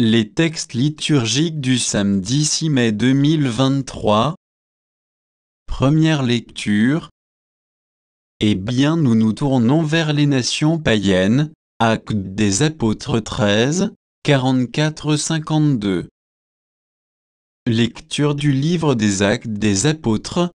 Les textes liturgiques du samedi 6 mai 2023. Première lecture. Eh bien, nous nous tournons vers les nations païennes. Actes des Apôtres 13, 44-52. Lecture du livre des Actes des Apôtres.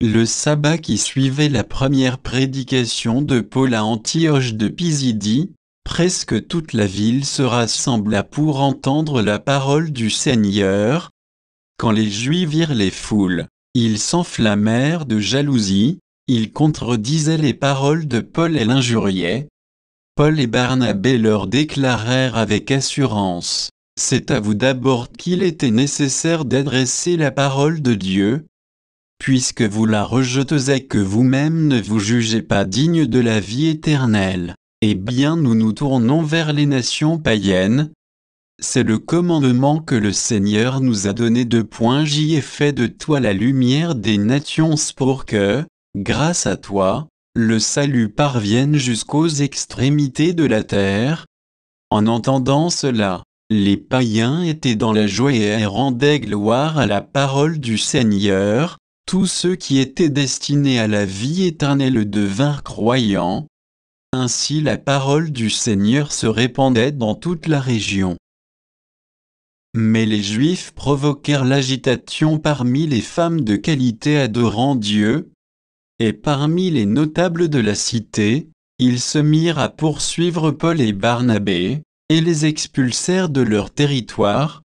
Le sabbat qui suivait la première prédication de Paul à Antioche de Pisidie, presque toute la ville se rassembla pour entendre la parole du Seigneur. Quand les Juifs virent les foules, ils s'enflammèrent de jalousie, ils contredisaient les paroles de Paul et l'injuriaient. Paul et Barnabé leur déclarèrent avec assurance: « C'est à vous d'abord qu'il était nécessaire d'adresser la parole de Dieu, puisque vous la rejetez et que vous-même ne vous jugez pas digne de la vie éternelle. Eh bien, nous nous tournons vers les nations païennes. C'est le commandement que le Seigneur nous a donné. J'y ai fait de toi la lumière des nations pour que, grâce à toi, le salut parvienne jusqu'aux extrémités de la terre. » En entendant cela, les païens étaient dans la joie et rendaient gloire à la parole du Seigneur. Tous ceux qui étaient destinés à la vie éternelle devinrent croyants. Ainsi la parole du Seigneur se répandait dans toute la région. Mais les Juifs provoquèrent l'agitation parmi les femmes de qualité adorant Dieu, et parmi les notables de la cité, ils se mirent à poursuivre Paul et Barnabé, et les expulsèrent de leur territoire.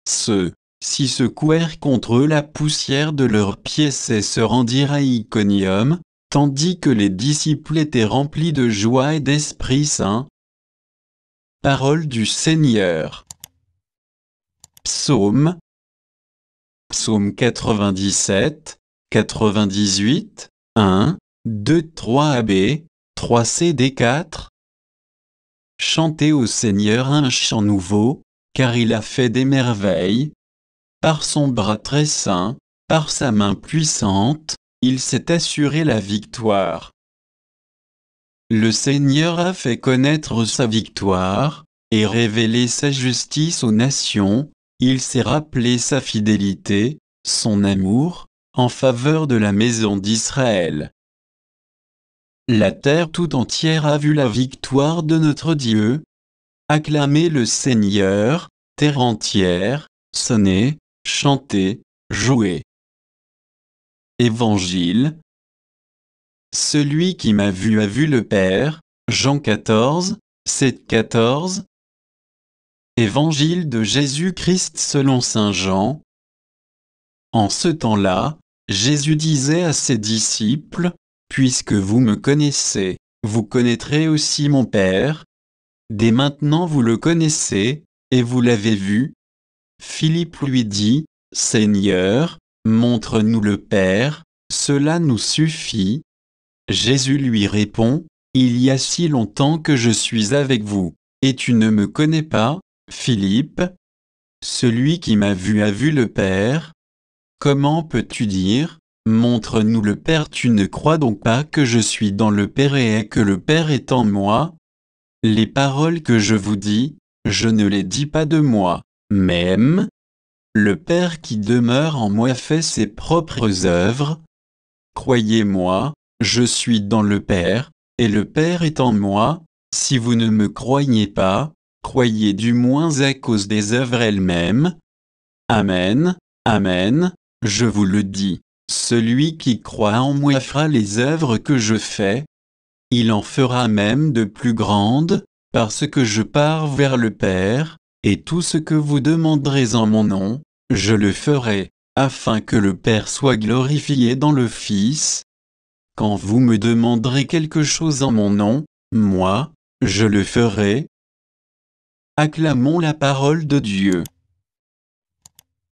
Ceux-ci secouèrent contre eux la poussière de leurs pieds et se rendirent à Iconium, tandis que les disciples étaient remplis de joie et d'Esprit Saint. Parole du Seigneur. Psaume 97, 98, 1, 2, 3 AB, 3 CD 4. Chantez au Seigneur un chant nouveau, car il a fait des merveilles. Par son bras très saint, par sa main puissante, il s'est assuré la victoire. Le Seigneur a fait connaître sa victoire, et révélé sa justice aux nations. Il s'est rappelé sa fidélité, son amour, en faveur de la maison d'Israël. La terre tout entière a vu la victoire de notre Dieu. Acclamez le Seigneur, terre entière, sonnez, chantez, jouez. Évangile. Celui qui m'a vu a vu le Père. Jean 14, 7-14. Évangile de Jésus-Christ selon saint Jean. En ce temps-là, Jésus disait à ses disciples: « Puisque vous me connaissez, vous connaîtrez aussi mon Père. Dès maintenant vous le connaissez, et vous l'avez vu. » Philippe lui dit: « Seigneur, montre-nous le Père, cela nous suffit. » Jésus lui répond: « Il y a si longtemps que je suis avec vous, et tu ne me connais pas, Philippe? Celui qui m'a vu a vu le Père. Comment peux-tu dire: montre-nous le Père? Tu ne crois donc pas que je suis dans le Père et que le Père est en moi? Les paroles que je vous dis, je ne les dis pas de moi, même. Le Père qui demeure en moi fait ses propres œuvres. Croyez-moi, je suis dans le Père, et le Père est en moi. Si vous ne me croyez pas, croyez du moins à cause des œuvres elles-mêmes. Amen, amen, je vous le dis, celui qui croit en moi fera les œuvres que je fais. Il en fera même de plus grandes, parce que je pars vers le Père, et tout ce que vous demanderez en mon nom, je le ferai, afin que le Père soit glorifié dans le Fils. Quand vous me demanderez quelque chose en mon nom, moi, je le ferai. Acclamons la parole de Dieu.